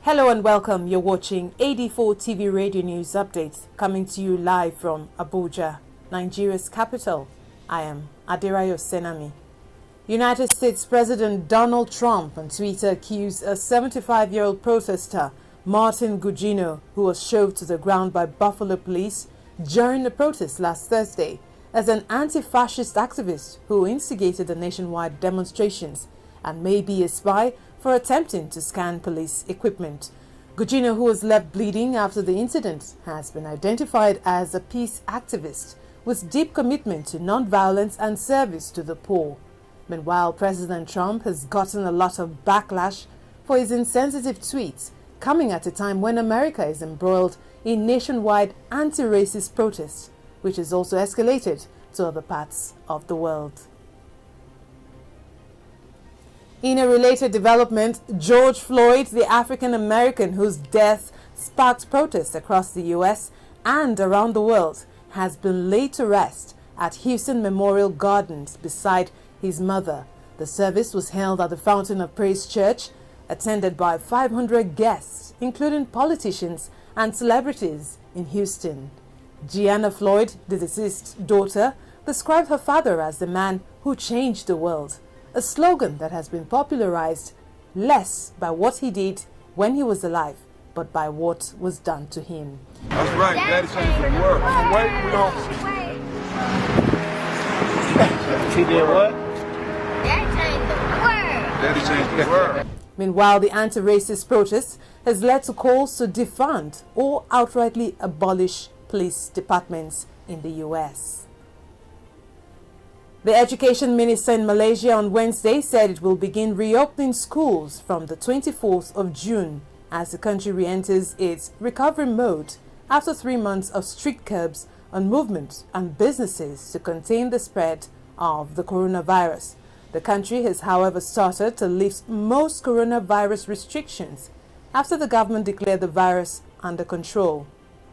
Hello and welcome. You're watching AD4 TV Radio News Updates, coming to you live from Abuja, Nigeria's capital. I am Adirayo Senami. United States President Donald Trump on Twitter accused a 75-year-old protester, Martin Gugino, who was shoved to the ground by Buffalo police during the protest last Thursday, as an anti-fascist activist who instigated the nationwide demonstrations and may be a spy for attempting to scan police equipment. Gugino, who was left bleeding after the incident, has been identified as a peace activist with deep commitment to non-violence and service to the poor. Meanwhile, President Trump has gotten a lot of backlash for his insensitive tweets, coming at a time when America is embroiled in nationwide anti-racist protests, which has also escalated to other parts of the world. In a related development, George Floyd, the African-American whose death sparked protests across the U.S. and around the world, has been laid to rest at Houston Memorial Gardens beside his mother. The service was held at the Fountain of Praise Church, attended by 500 guests, including politicians and celebrities in Houston. Gianna Floyd, the deceased daughter, described her father as the man who changed the world, a slogan that has been popularized less by what he did when he was alive, but by what was done to him. That's right, Daddy changed the world. Wait, we don't. He did what? Daddy changed the world. Meanwhile, the anti-racist protest has led to calls to defund or outrightly abolish police departments in the U.S. The Education Minister in Malaysia on Wednesday said it will begin reopening schools from the 24th of June as the country re-enters its recovery mode after 3 months of strict curbs on movement and businesses to contain the spread of the coronavirus. The country has, however, started to lift most coronavirus restrictions after the government declared the virus under control.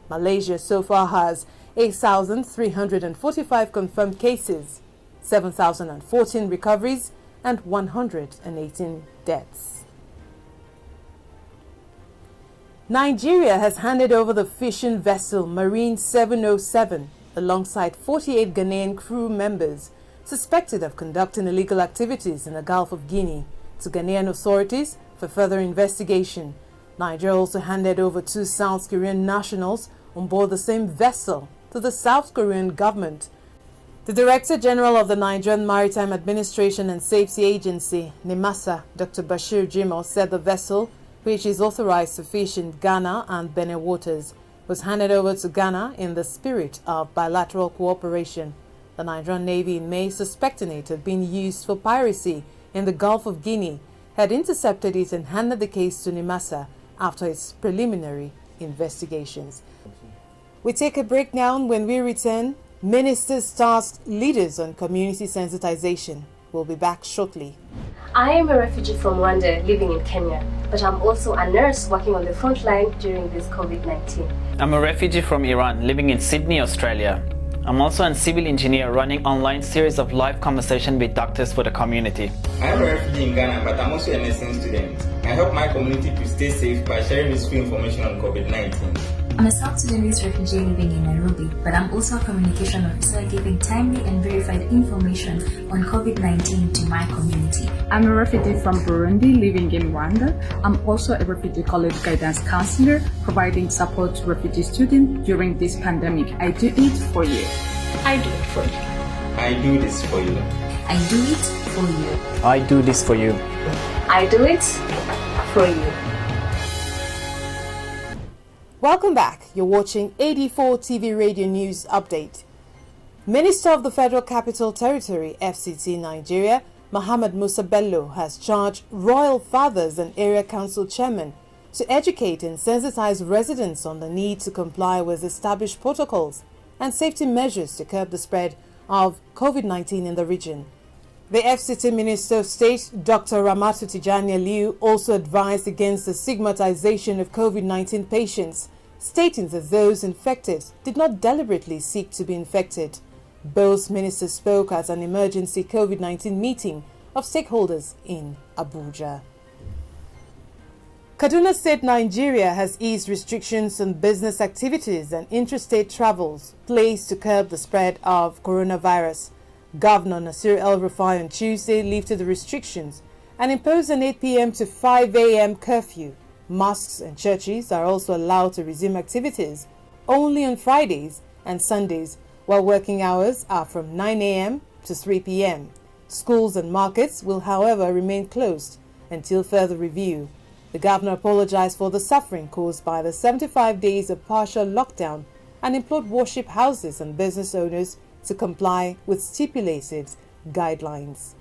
Malaysia so far has 8,345 confirmed cases, 7,014 recoveries, and 118 deaths. Nigeria has handed over the fishing vessel Marine 707 alongside 48 Ghanaian crew members suspected of conducting illegal activities in the Gulf of Guinea to Ghanaian authorities for further investigation. Nigeria also handed over 2 South Korean nationals on board the same vessel to the South Korean government. The Director General of the Nigerian Maritime Administration and Safety Agency, NIMASA, Dr. Bashir Jimoh, said the vessel, which is authorized to fish in Ghana and Benin waters, was handed over to Ghana in the spirit of bilateral cooperation. The Nigerian Navy, in May, suspecting it of being used for piracy in the Gulf of Guinea, had intercepted it and handed the case to NIMASA after its preliminary investigations. We take a break now, and when we return, ministers tasked leaders on community sensitization. We'll be back shortly. I am a refugee from Rwanda living in Kenya, but I'm also a nurse working on the front line during this COVID-19. I'm a refugee from Iran living in Sydney, Australia. I'm also a civil engineer running online series of live conversation with doctors for the community. I am a refugee in Ghana, but I'm also a nursing student. I help my community to stay safe by sharing useful information on COVID-19. I'm a South Sudanese refugee living in Nairobi, but I'm also a communication officer giving timely and verified information on COVID-19 to my community. I'm a refugee from Burundi living in Rwanda. I'm also a refugee college guidance counselor providing support to refugee students during this pandemic. I do it for you. I do it for you. I do this for you. I do it for you. I do this for you. I do it for you. Welcome back. You're watching AD4 TV Radio News Update. Minister of the Federal Capital Territory, FCT Nigeria, Mohammed Musa Bello, has charged royal fathers and area council chairmen to educate and sensitize residents on the need to comply with established protocols and safety measures to curb the spread of COVID-19 in the region. The FCT Minister of State, Dr. Ramatu Tijani Aliu, also advised against the stigmatization of COVID-19 patients, stating that those infected did not deliberately seek to be infected. Both ministers spoke at an emergency COVID-19 meeting of stakeholders in Abuja. Kaduna State, Nigeria has eased restrictions on business activities and interstate travels placed to curb the spread of coronavirus. Governor Nasir El-Rufai on Tuesday lifted the restrictions and imposed an 8 p.m. to 5 a.m. curfew. Mosques and churches are also allowed to resume activities only on Fridays and Sundays, while working hours are from 9 a.m. to 3 p.m. Schools and markets will, however, remain closed until further review. The governor apologized for the suffering caused by the 75 days of partial lockdown and implored worship houses and business owners to comply with stipulated guidelines.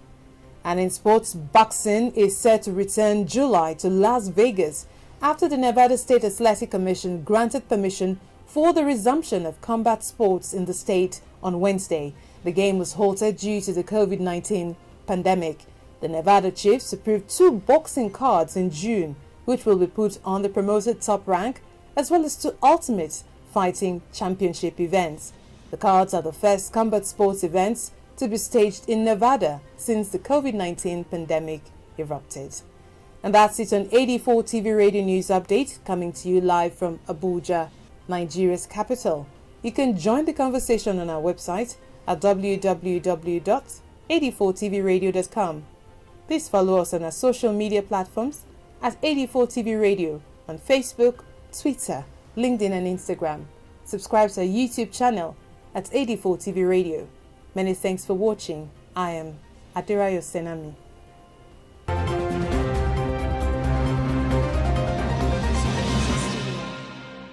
And in sports, boxing is set to return July to Las Vegas after the Nevada State Athletic Commission granted permission for the resumption of combat sports in the state on Wednesday. The game was halted due to the COVID-19 pandemic. The Nevada Chiefs approved 2 boxing cards in June, which will be put on the promoted Top Rank, as well as 2 Ultimate Fighting Championship events. The cards are the first combat sports events to be staged in Nevada since the COVID-19 pandemic erupted. And that's it on 84 TV Radio News Update, coming to you live from Abuja, Nigeria's capital. You can join the conversation on our website at www.84tvradio.com. Please follow us on our social media platforms at 84TV Radio on Facebook, Twitter, LinkedIn and Instagram. Subscribe to our YouTube channel at 84TV Radio. Many thanks for watching. I am Adirayo Senami.